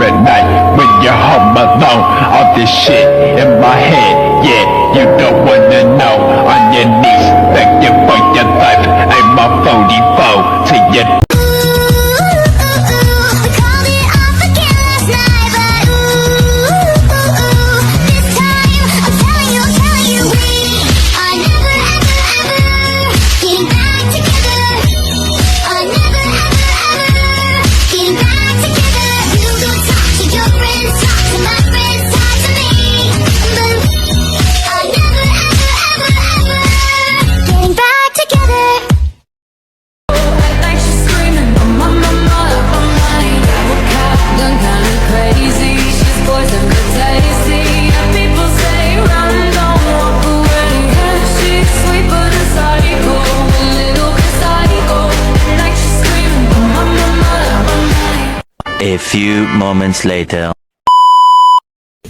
tonight when you're home alone. All this shit in my head, yeah, you don't wanna know. On your knees, begging for your life. I'm a 44 to your A few moments later.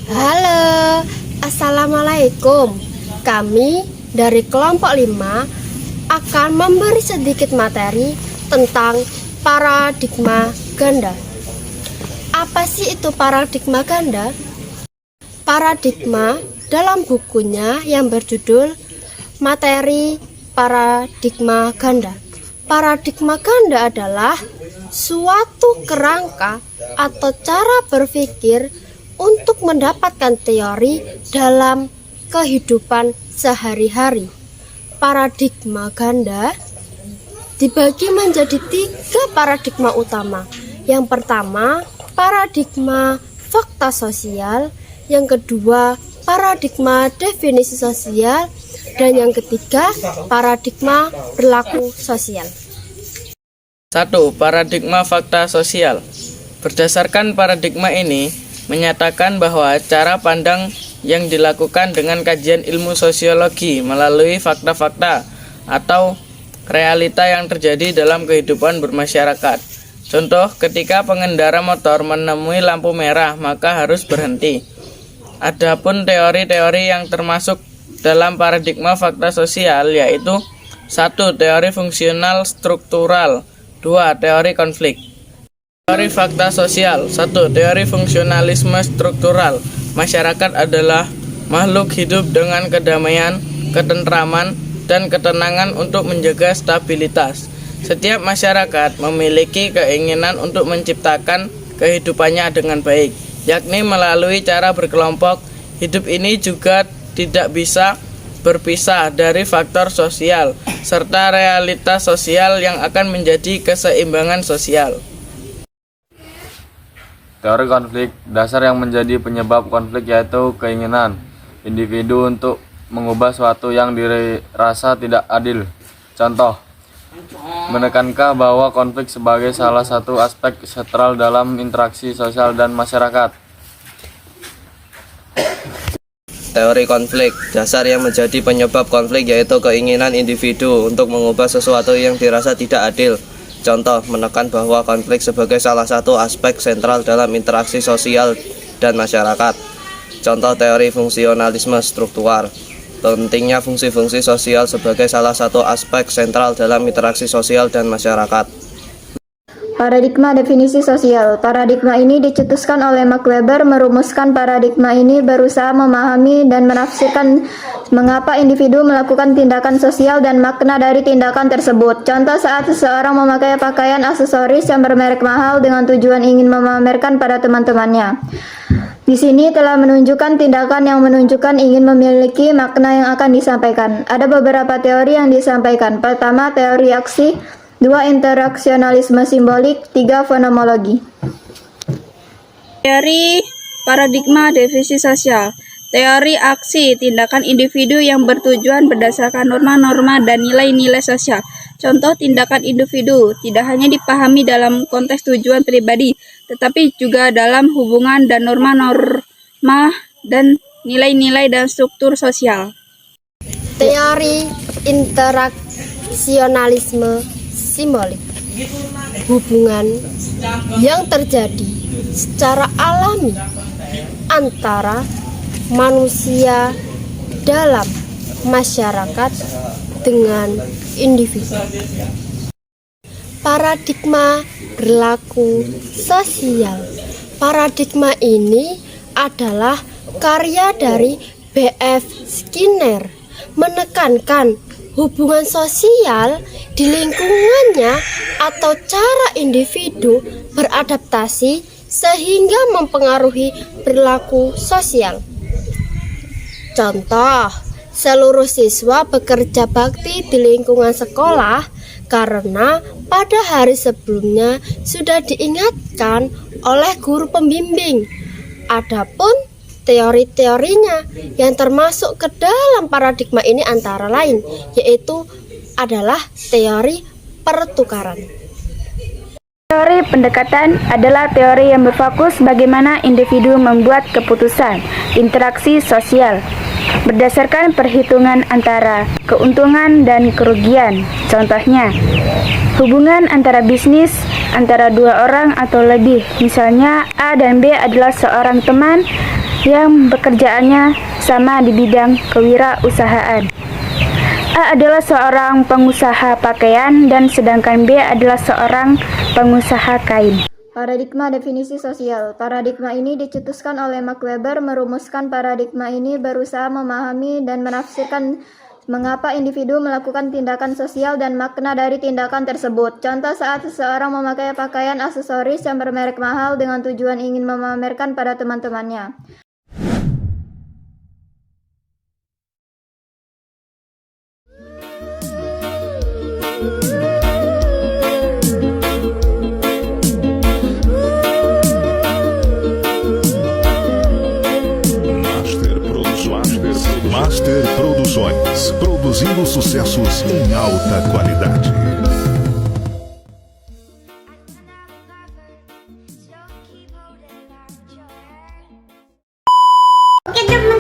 Halo, Assalamualaikum. Kami dari kelompok 5 akan memberi sedikit materi tentang paradigma ganda. Apa sih itu paradigma ganda? Paradigma dalam bukunya yang berjudul Materi Paradigma Ganda. Paradigma ganda adalah suatu kerangka atau cara berpikir untuk mendapatkan teori dalam kehidupan sehari-hari. Paradigma ganda dibagi menjadi 3 paradigma utama. Yang pertama, paradigma fakta sosial. Yang kedua, paradigma definisi sosial. Dan yang ketiga, paradigma perilaku sosial. 1. Paradigma fakta sosial. Berdasarkan paradigma ini, menyatakan bahwa cara pandang yang dilakukan dengan kajian ilmu sosiologi melalui fakta-fakta atau realita yang terjadi dalam kehidupan bermasyarakat. Contoh, ketika pengendara motor menemui lampu merah, maka harus berhenti. Adapun teori-teori yang termasuk dalam paradigma fakta sosial yaitu 1. Teori fungsional struktural. 2. Teori konflik. Teori fakta sosial. 1. Teori fungsionalisme struktural. Masyarakat adalah makhluk hidup dengan kedamaian, ketentraman, dan ketenangan untuk menjaga stabilitas. Setiap masyarakat memiliki keinginan untuk menciptakan kehidupannya dengan baik, yakni melalui cara berkelompok. Hidup ini juga tidak bisa berpisah dari faktor sosial serta realitas sosial yang akan menjadi keseimbangan sosial. Teori konflik. Dasar yang menjadi penyebab konflik yaitu keinginan individu untuk mengubah suatu yang dirasa tidak adil. Contoh, menekankah bahwa konflik sebagai salah satu aspek sentral dalam interaksi sosial dan masyarakat. Teori konflik. Dasar yang menjadi penyebab konflik yaitu keinginan individu untuk mengubah sesuatu yang dirasa tidak adil. Contoh, menekan bahwa konflik sebagai salah satu aspek sentral dalam interaksi sosial dan masyarakat. Contoh teori fungsionalisme struktural. Pentingnya fungsi-fungsi sosial sebagai salah satu aspek sentral dalam interaksi sosial dan masyarakat. Paradigma definisi sosial. Paradigma ini dicetuskan oleh Max Weber. Merumuskan paradigma ini berusaha memahami dan menafsirkan mengapa individu melakukan tindakan sosial dan makna dari tindakan tersebut. Contoh, saat seseorang memakai pakaian aksesoris yang bermerek mahal dengan tujuan ingin memamerkan pada teman-temannya. Di sini telah menunjukkan tindakan yang menunjukkan ingin memiliki makna yang akan disampaikan. Ada beberapa teori yang disampaikan. Pertama, teori aksi. 2. Interaksionalisme simbolik. 3. Fenomenologi. Teori paradigma definisi sosial. Teori aksi tindakan individu yang bertujuan berdasarkan norma-norma dan nilai-nilai sosial. Contoh tindakan individu tidak hanya dipahami dalam konteks tujuan pribadi, tetapi juga dalam hubungan dan norma-norma dan nilai-nilai dan struktur sosial. Teori interaksionalisme simbolik. Hubungan yang terjadi secara alami antara manusia dalam masyarakat dengan individu. paradigma perilaku sosial. Paradigma ini adalah karya dari B.F. Skinner, menekankan hubungan sosial di lingkungannya atau cara individu beradaptasi sehingga mempengaruhi perilaku sosial. Contoh, seluruh siswa bekerja bakti di lingkungan sekolah karena pada hari sebelumnya sudah diingatkan oleh guru pembimbing. Adapun teori-teorinya yang termasuk ke dalam paradigma ini antara lain, yaitu adalah teori pertukaran. Teori pendekatan adalah teori yang berfokus bagaimana individu membuat keputusan interaksi sosial berdasarkan perhitungan antara keuntungan dan kerugian. Contohnya, hubungan antara bisnis antara dua orang atau lebih. Misalnya, A dan B adalah seorang teman yang pekerjaannya sama di bidang kewirausahaan. A adalah seorang pengusaha pakaian dan sedangkan B adalah seorang pengusaha kain. Paradigma definisi sosial. Paradigma ini dicetuskan oleh Max Weber. Merumuskan paradigma ini berusaha memahami dan menafsirkan mengapa individu melakukan tindakan sosial dan makna dari tindakan tersebut. Contoh saat seseorang memakai pakaian aksesoris yang bermerek mahal dengan tujuan ingin memamerkan pada teman-temannya. Master Produções, produzindo sucessos em alta qualidade. Oke teman